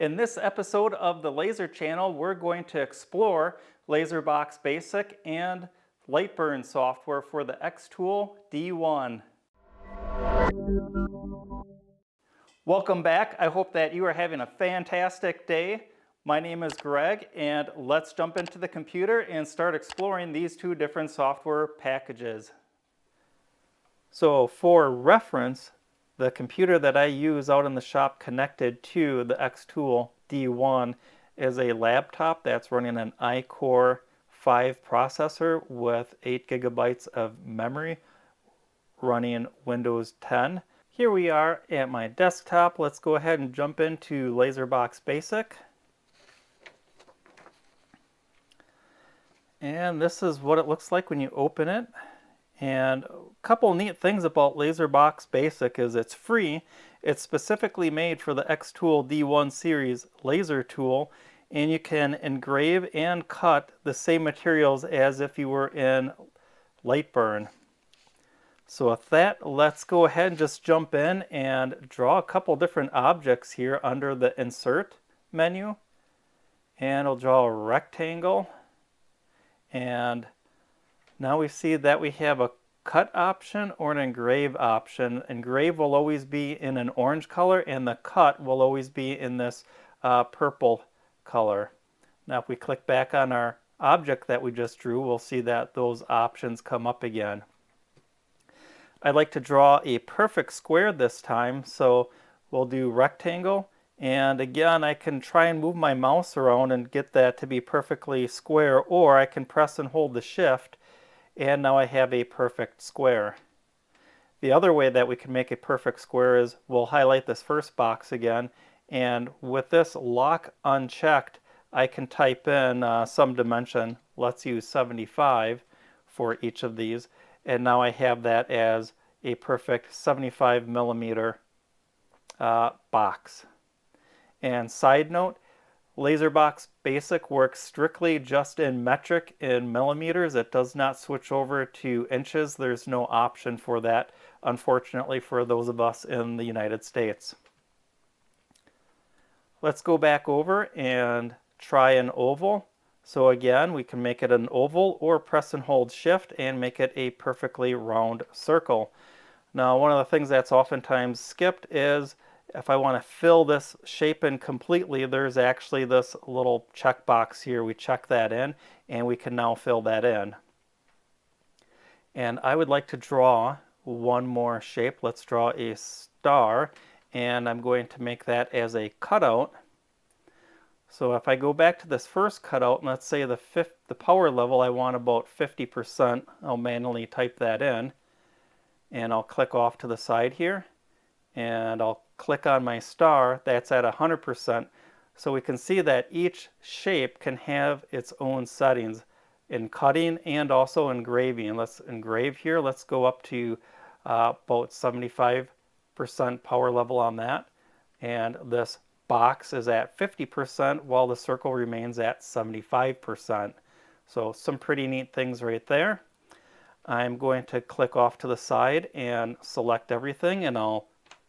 In this episode of the Laser Channel, we're going to explore Box Basic and Lightburn software for the xTool D1. Welcome back. I hope that you are having a fantastic day. My name is Greg, and let's jump into the computer and start exploring these two different software packages. So for reference, the computer that I use out in the shop connected to the xTool D1 is a laptop that's running an iCore 5 processor with 8 gigabytes of memory running Windows 10. Here we are at my desktop. Let's go ahead and jump into Box Basic. And this is what it looks like when you open it. And a couple neat things about Box Basic is it's free. It's specifically made for the xTool D1 series laser tool, and you can engrave and cut the same materials as if you were in Lightburn. So with that, let's go ahead and just jump in and draw a couple different objects here under the Insert menu. And I'll draw a rectangle. And now we see that we have a cut option or an engrave option. Engrave will always be in an orange color, and the cut will always be in this purple color. Now if we click back on our object that we just drew, we'll see that those options come up again. I'd like to draw a perfect square this time, so we'll do rectangle. And again, I can try and move my mouse around and get that to be perfectly square, or I can press and hold the shift, and now I have a perfect square. The other way that we can make a perfect square is we'll highlight this first box again, and with this lock unchecked, I can type in some dimension. Let's use 75 for each of these, and now I have that as a perfect 75 millimeter box. And side note, Box Basic works strictly just in metric in millimeters. It does not switch over to inches. There's no option for that, unfortunately, for those of us in the United States. Let's go back over and try an oval. So again, we can make it an oval or press and hold shift and make it a perfectly round circle. Now, one of the things that's oftentimes skipped is if I want to fill this shape in completely, there's actually this little checkbox here. We check that in, and we can now fill that in. And I would like to draw one more shape. Let's draw a star, and I'm going to make that as a cutout. So if I go back to this first cutout, and let's say the power level, I want about 50%. I'll manually type that in, and I'll click off to the side here, and I'll click on my star. That's at 100%. So we can see that each shape can have its own settings in cutting and also engraving. Let's engrave here. Let's go up to about 75% power level on that. And this box is at 50% while the circle remains at 75%. So some pretty neat things right there. I'm going to click off to the side and select everything, and I'll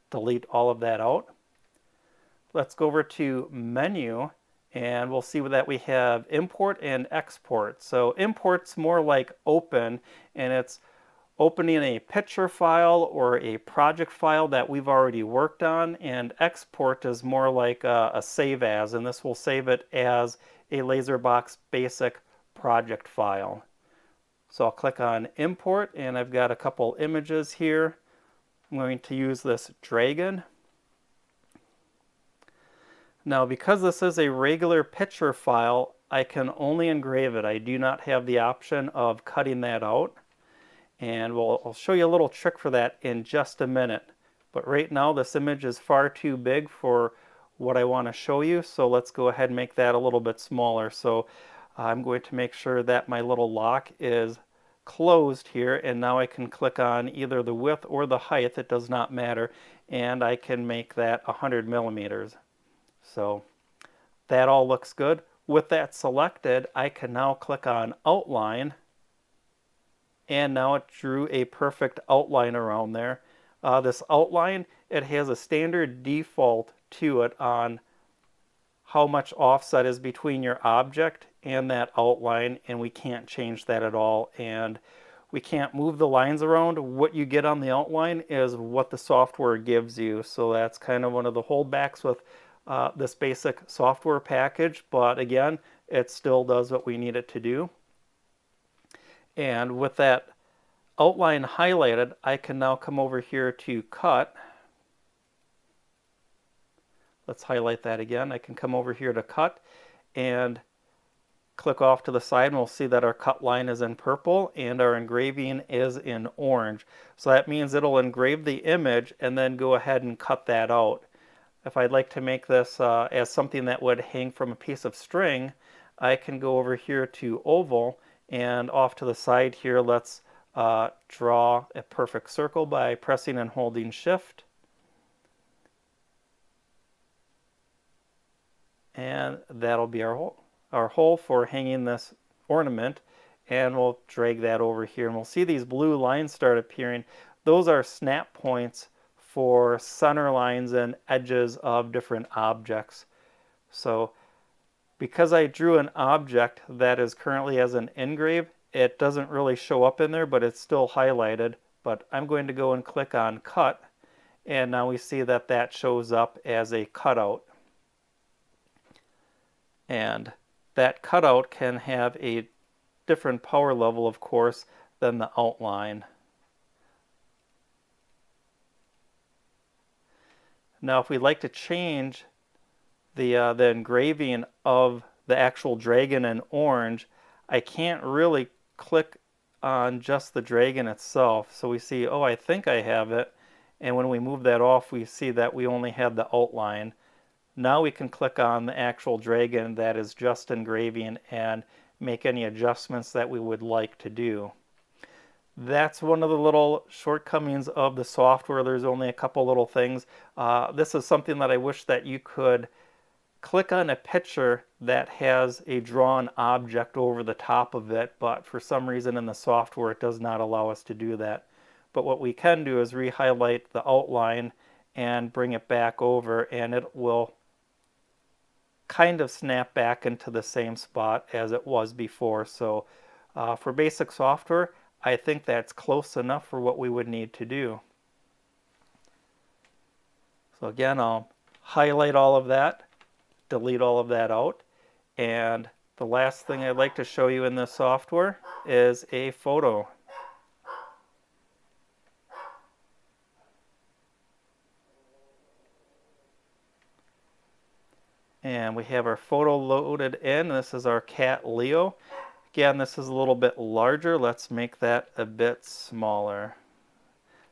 delete all of that out. Let's go over to menu, and we'll see that we have import and export. So import's more like open, and it's opening a picture file or a project file that we've already worked on, and export is more like a save as, and this will save it as a Box Basic project file. So I'll click on import, and I've got a couple images here. I'm going to use this dragon. Now, because this is a regular picture file, I can only engrave it. I do not have the option of cutting that out. And I'll show you a little trick for that in just a minute. But right now, this image is far too big for what I want to show you. So let's go ahead and make that a little bit smaller. So I'm going to make sure that my little lock is closed here, and now I can click on either the width or the height, it does not matter, and I can make that 100 millimeters. So that all looks good. With that selected, I can now click on outline, and now it drew a perfect outline around there. This outline, it has a standard default to it on how much offset is between your object and that outline, and we can't change that at all, and we can't move the lines around. What you get on the outline is what the software gives you, so that's kind of one of the holdbacks with this basic software package, but again, it still does what we need it to do. And with that outline highlighted, I can now come over here to cut. Let's highlight that again. I can come over here to cut and click off to the side, and we'll see that our cut line is in purple and our engraving is in orange. So that means it'll engrave the image and then go ahead and cut that out. If I'd like to make this as something that would hang from a piece of string, I can go over here to oval, and off to the side here, let's draw a perfect circle by pressing and holding Shift. And that'll be our hole for hanging this ornament, and we'll drag that over here, and we'll see these blue lines start appearing. Those are snap points for center lines and edges of different objects. So because I drew an object that is currently as an engrave, it doesn't really show up in there, but it's still highlighted. But I'm going to go and click on cut, and now we see that that shows up as a cutout. And that cutout can have a different power level, of course, than the outline. Now, if we'd like to change the engraving of the actual dragon in orange, I can't really click on just the dragon itself. So we see, oh, I think I have it. And when we move that off, we see that we only have the outline. Now we can click on the actual dragon that is just engraving and make any adjustments that we would like to do. That's one of the little shortcomings of the software. There's only a couple little things. This is something that I wish that you could click on a picture that has a drawn object over the top of it, but for some reason in the software it does not allow us to do that. But what we can do is re-highlight the outline and bring it back over, and it will kind of snap back into the same spot as it was before. So for basic software, I think that's close enough for what we would need to do. So again, I'll highlight all of that, delete all of that out, and the last thing I'd like to show you in this software is a photo. And we have our photo loaded in. This is our cat Leo. Again, this is a little bit larger. Let's make that a bit smaller.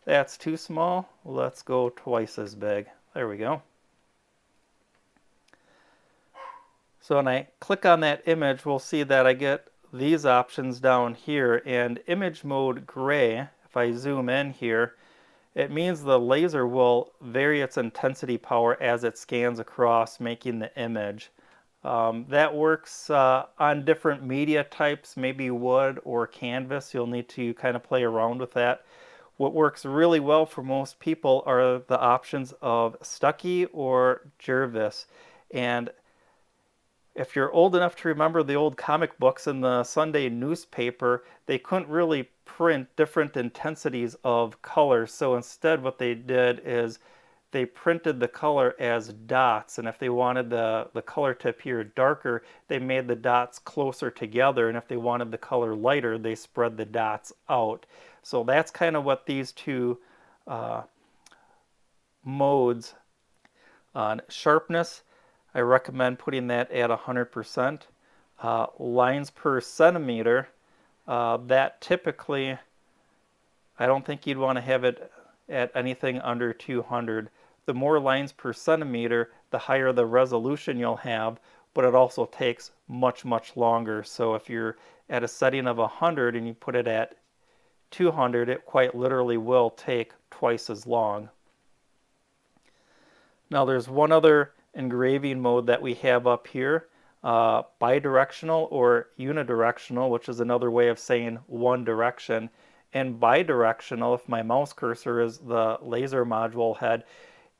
That's too small. Let's go twice as big. There we go. So when I click on that image, we'll see that I get these options down here. And image mode gray, if I zoom in here, it means the laser will vary its intensity power as it scans across, making the image. That works on different media types, maybe wood or canvas. You'll need to kind of play around with that. What works really well for most people are the options of Stuckey or Jervis. And if you're old enough to remember the old comic books in the Sunday newspaper, they couldn't really print different intensities of color. So instead what they did is they printed the color as dots. And if they wanted the color to appear darker, they made the dots closer together. And if they wanted the color lighter, they spread the dots out. So that's kind of what these two modes on sharpness. I recommend putting that at 100%. Lines per centimeter, that typically, I don't think you'd want to have it at anything under 200. The more lines per centimeter, the higher the resolution you'll have, but it also takes much, much longer. So if you're at a setting of 100 and you put it at 200, it quite literally will take twice as long. Now there's one other engraving mode that we have up here, bidirectional or unidirectional, which is another way of saying one direction. And bidirectional, if my mouse cursor is the laser module head,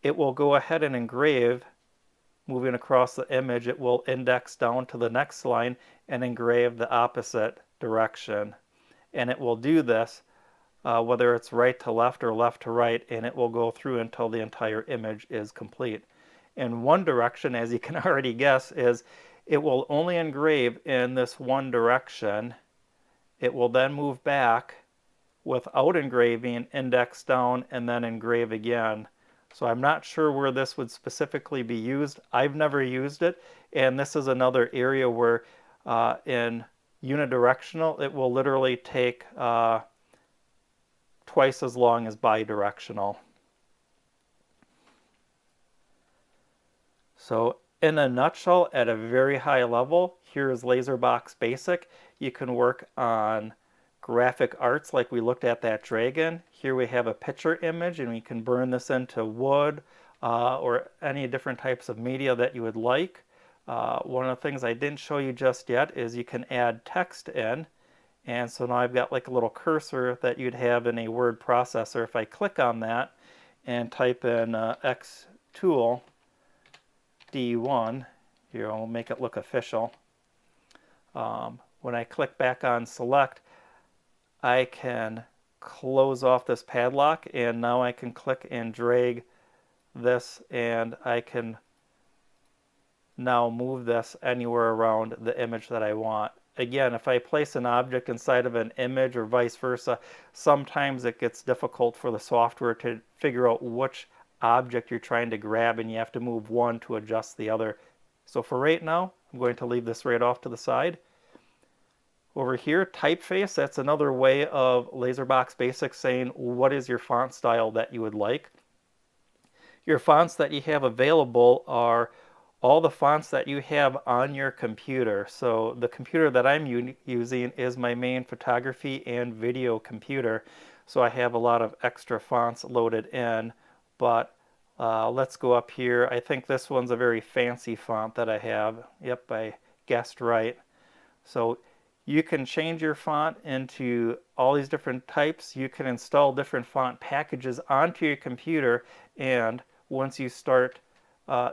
it will go ahead and engrave moving across the image, it will index down to the next line and engrave the opposite direction. And it will do this whether it's right to left or left to right, and it will go through until the entire image is complete. In one direction, as you can already guess, is it will only engrave in this one direction. It will then move back without engraving, index down, and then engrave again. So I'm not sure where this would specifically be used. I've never used it, and this is another area where in unidirectional it will literally take twice as long as bidirectional. So in a nutshell, at a very high level, here is LaserBox Basic. You can work on graphic arts like we looked at that dragon. Here we have a picture image, and we can burn this into wood or any different types of media that you would like. One of the things I didn't show you just yet is you can add text in. And so now I've got like a little cursor that you'd have in a word processor. If I click on that and type in xTool D1, here I'll make it look official. When I click back on select, I can close off this padlock, and now I can click and drag this, and I can now move this anywhere around the image that I want. Again, if I place an object inside of an image or vice versa, sometimes it gets difficult for the software to figure out which object you're trying to grab, and you have to move one to adjust the other. So for right now, I'm going to leave this right off to the side. Over here, Typeface, that's another way of LaserBox Basic saying what is your font style that you would like. Your fonts that you have available are all the fonts that you have on your computer. So the computer that I'm using is my main photography and video computer. So I have a lot of extra fonts loaded in, but let's go up here. I think this one's a very fancy font that I have. Yep, I guessed right. So you can change your font into all these different types. You can install different font packages onto your computer, and once you start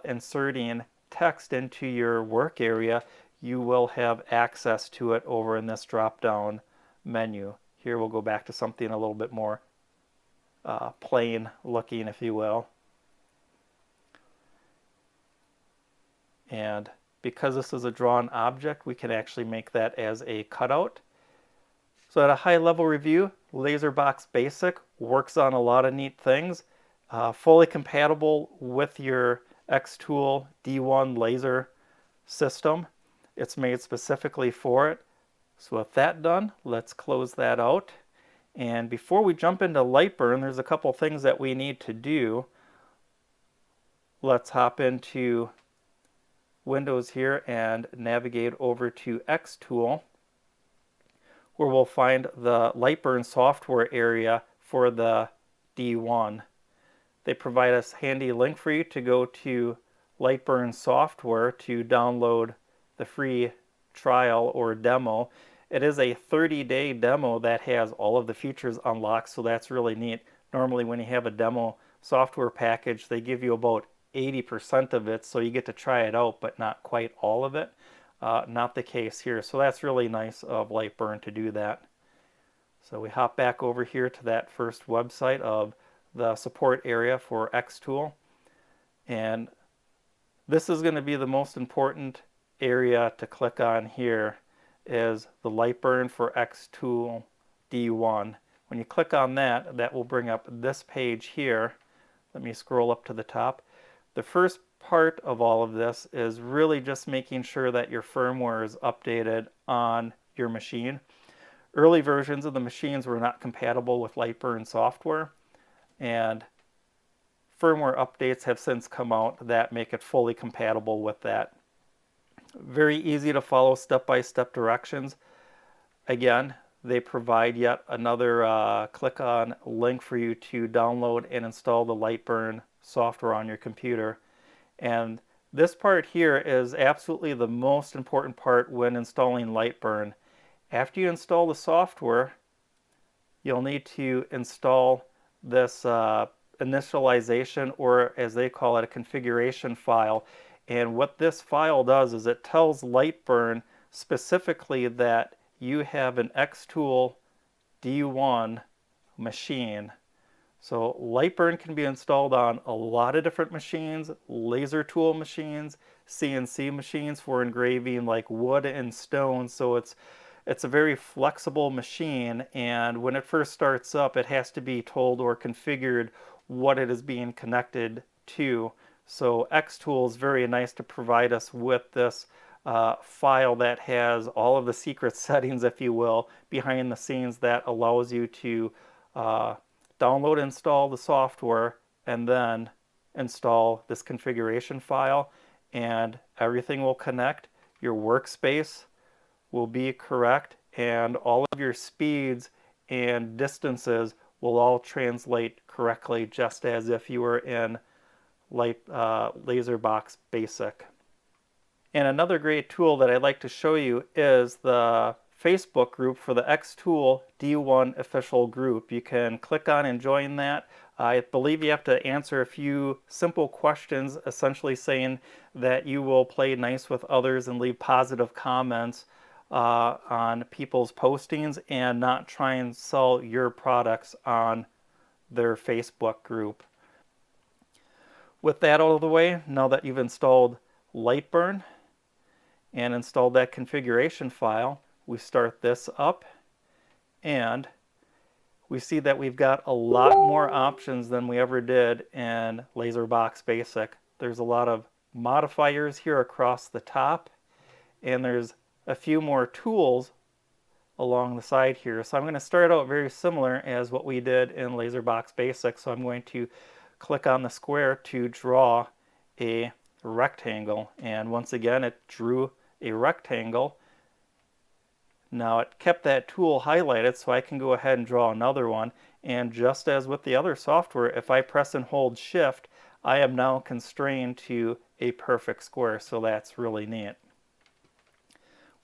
inserting text into your work area, you will have access to it over in this drop-down menu. Here we'll go back to something a little bit more plain looking, if you will. And because this is a drawn object, we can actually make that as a cutout. So at a high level review, LaserBox Basic works on a lot of neat things. Fully compatible with your xTool D1 laser system. It's made specifically for it. So with that done, let's close that out. And before we jump into Lightburn, there's a couple things that we need to do. Let's hop into Windows here and navigate over to xTool, where we'll find the Lightburn software area for the D1. They provide us a handy link for you to go to Lightburn software to download the free trial or demo. It is a 30-day demo that has all of the features unlocked, so that's really neat. Normally when you have a demo software package, they give you about 80% of it, so you get to try it out, but not quite all of it. Not the case here, so that's really nice of Lightburn to do that. So we hop back over here to that first website of the support area for xTool, and this is going to be the most important area to click on here, is the Lightburn for xTool D1. When you click on that, that will bring up this page here. Let me scroll up to the top. The first part of all of this is really just making sure that your firmware is updated on your machine. Early versions of the machines were not compatible with Lightburn software, and firmware updates have since come out that make it fully compatible with that. Very easy to follow step-by-step directions. Again, they provide yet another click on link for you to download and install the Lightburn software on your computer. And this part here is absolutely the most important part when installing Lightburn. After you install the software, you'll need to install this initialization, or as they call it, a configuration file. And what this file does is it tells Lightburn specifically that you have an xTool D1 machine. So Lightburn can be installed on a lot of different machines, laser tool machines, CNC machines for engraving like wood and stone. So it's a very flexible machine, and when it first starts up, it has to be told or configured what it is being connected to. So xTool is very nice to provide us with this file that has all of the secret settings, if you will, behind the scenes that allows you to download and install the software and then install this configuration file, and everything will connect. Your workspace will be correct, and all of your speeds and distances will all translate correctly, just as if you were in Box Basic. And another great tool that I'd like to show you is the Facebook group for the xTool D1 official group. You can click on and join that. I believe you have to answer a few simple questions, essentially saying that you will play nice with others and leave positive comments on people's postings and not try and sell your products on their Facebook group. With that out of the way, now that you've installed Lightburn and installed that configuration file, we start this up, and we see that we've got a lot more options than we ever did in Box Basic. There's a lot of modifiers here across the top, and there's a few more tools along the side here. So I'm going to start out very similar as what we did in Box Basic. So I'm going to click on the square to draw a rectangle, and once again it drew a rectangle. Now it kept that tool highlighted, so I can go ahead and draw another one, and just as with the other software, if I press and hold shift, I am now constrained to a perfect square, so that's really neat.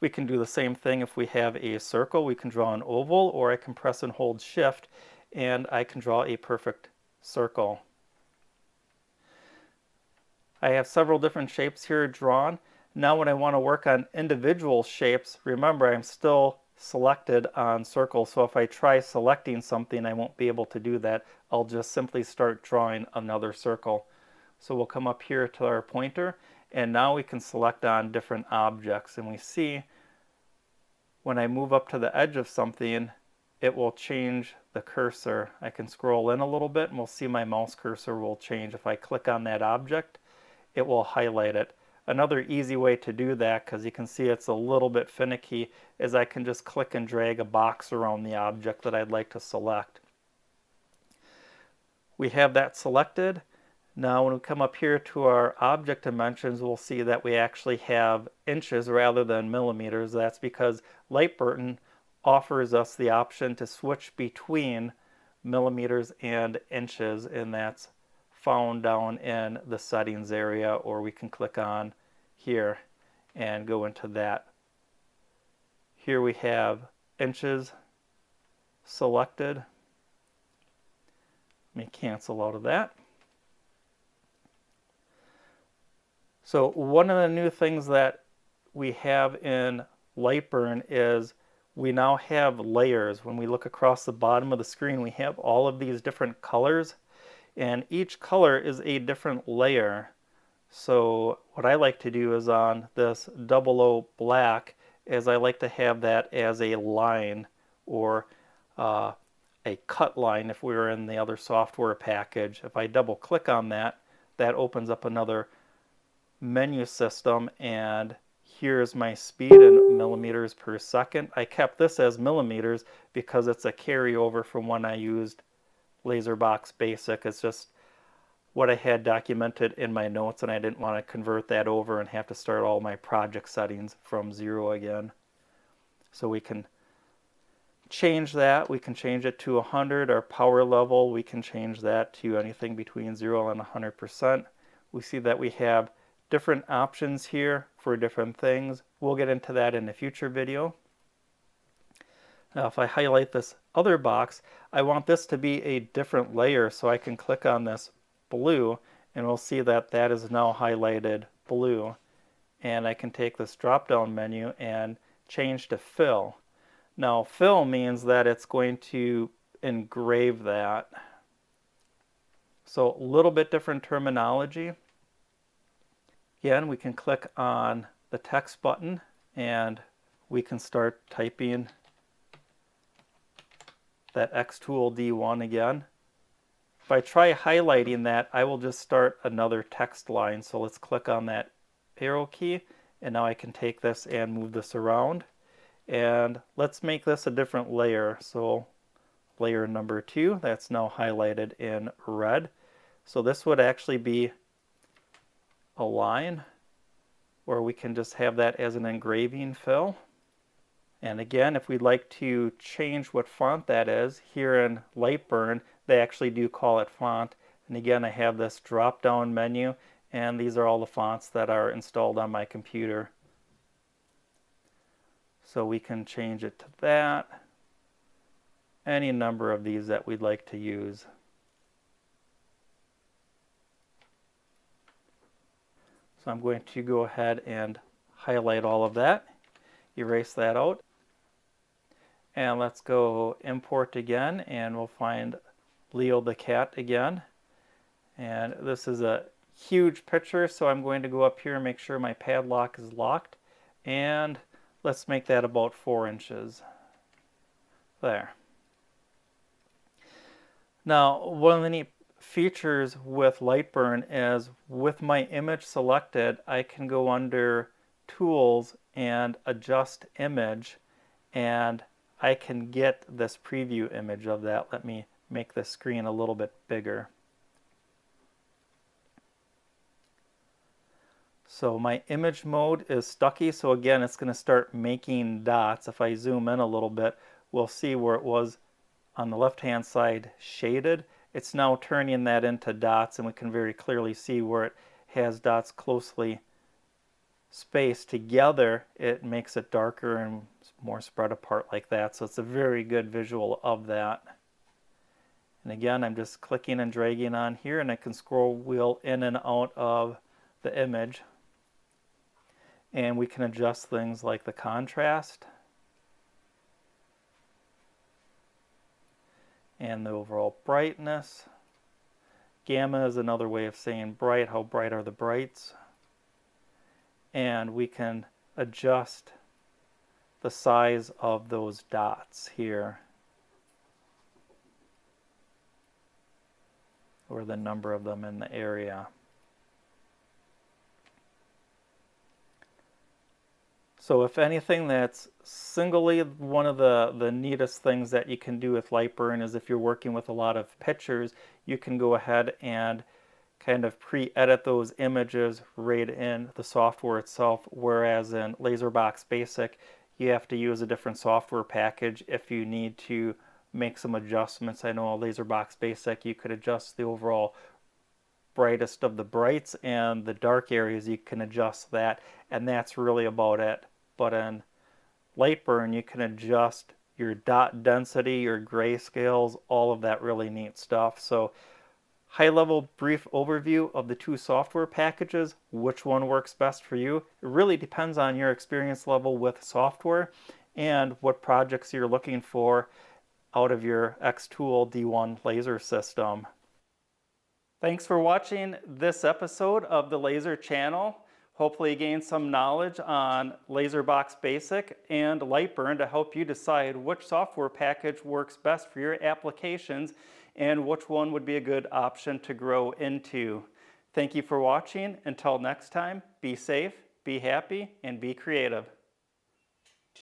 We can do the same thing if we have a circle. We can draw an oval, or I can press and hold shift and I can draw a perfect circle. I have several different shapes here drawn. Now when I want to work on individual shapes, remember I'm still selected on circle, so if I try selecting something, I won't be able to do that. I'll just simply start drawing another circle. So we'll come up here to our pointer, and now we can select on different objects, and we see when I move up to the edge of something, it will change the cursor. I can scroll in a little bit and we'll see my mouse cursor will change. If I click on that object, it will highlight it. Another easy way to do that, because you can see it's a little bit finicky, is I can just click and drag a box around the object that I'd like to select. We have that selected. Now when we come up here to our object dimensions, we'll see that we actually have inches rather than millimeters. That's because Lightburn offers us the option to switch between millimeters and inches, and that's found down in the settings area, or we can click on here and go into that. Here we have inches selected. Let me cancel out of that. So one of the new things that we have in Lightburn is we now have layers. When we look across the bottom of the screen, we have all of these different colors, and each color is a different layer. So what I like to do is on this 00 black is I like to have that as a line, or a cut line if we were in the other software package. If I double click on that, that opens up another menu system, and here's my speed in millimeters per second. I kept this as millimeters because it's a carryover from when I used Box Basic. It's just what I had documented in my notes, and I didn't want to convert that over and have to start all my project settings from 0 again. So we can change that. We can change it to 100. Our power level, we can change that to anything between 0 and 100%. We see that we have different options here for different things. We'll get into that in a future video. Now if I highlight this other box, I want this to be a different layer, so I can click on this blue and we'll see that that is now highlighted blue. And I can take this drop down menu and change to fill. Now fill means that it's going to engrave that. So a little bit different terminology. Again, we can click on the text button and we can start typing that xTool D1 again. If I try highlighting that, I will just start another text line. So let's click on that arrow key, and now I can take this and move this around. And let's make this a different layer. So layer number 2, that's now highlighted in red. So this would actually be a line, or we can just have that as an engraving fill. And again, if we'd like to change what font that is, here in Lightburn, they actually do call it font. And again, I have this drop-down menu, and these are all the fonts that are installed on my computer. So we can change it to that. Any number of these that we'd like to use. So I'm going to go ahead and highlight all of that, erase that out. And let's go import again, and we'll find Leo the cat again. And this is a huge picture, so I'm going to go up here and make sure my padlock is locked. And let's make that about 4 inches. There. Now, one of the neat features with Lightburn is with my image selected, I can go under Tools and Adjust Image, and I can get this preview image of that. Let me make the screen a little bit bigger. So my image mode is stucky, so again it's going to start making dots. If I zoom in a little bit, we'll see where it was on the left hand side shaded. It's now turning that into dots, and we can very clearly see where it has dots closely spaced together. It makes it darker and more spread apart like that. So it's a very good visual of that. And again, I'm just clicking and dragging on here, and I can scroll wheel in and out of the image. And we can adjust things like the contrast and the overall brightness. Gamma is another way of saying bright. How bright are the brights? And we can adjust the size of those dots here, or the number of them in the area. So if anything, that's singly one of the neatest things that you can do with Lightburn is if you're working with a lot of pictures, you can go ahead and kind of pre-edit those images right in the software itself, whereas in Box Basic, you have to use a different software package if you need to make some adjustments. I know Box Basic, you could adjust the overall brightest of the brights, and the dark areas you can adjust that, and that's really about it. But in Lightburn, you can adjust your dot density, your grayscales, all of that really neat stuff. So high-level brief overview of the two software packages. Which one works best for you? It really depends on your experience level with software and what projects you're looking for out of your xTool D1 laser system. Thanks for watching this episode of the Laser Channel. Hopefully you gained some knowledge on Box Basic and Lightburn to help you decide which software package works best for your applications and which one would be a good option to grow into. Thank you for watching. Until next time, be safe, be happy, and be creative.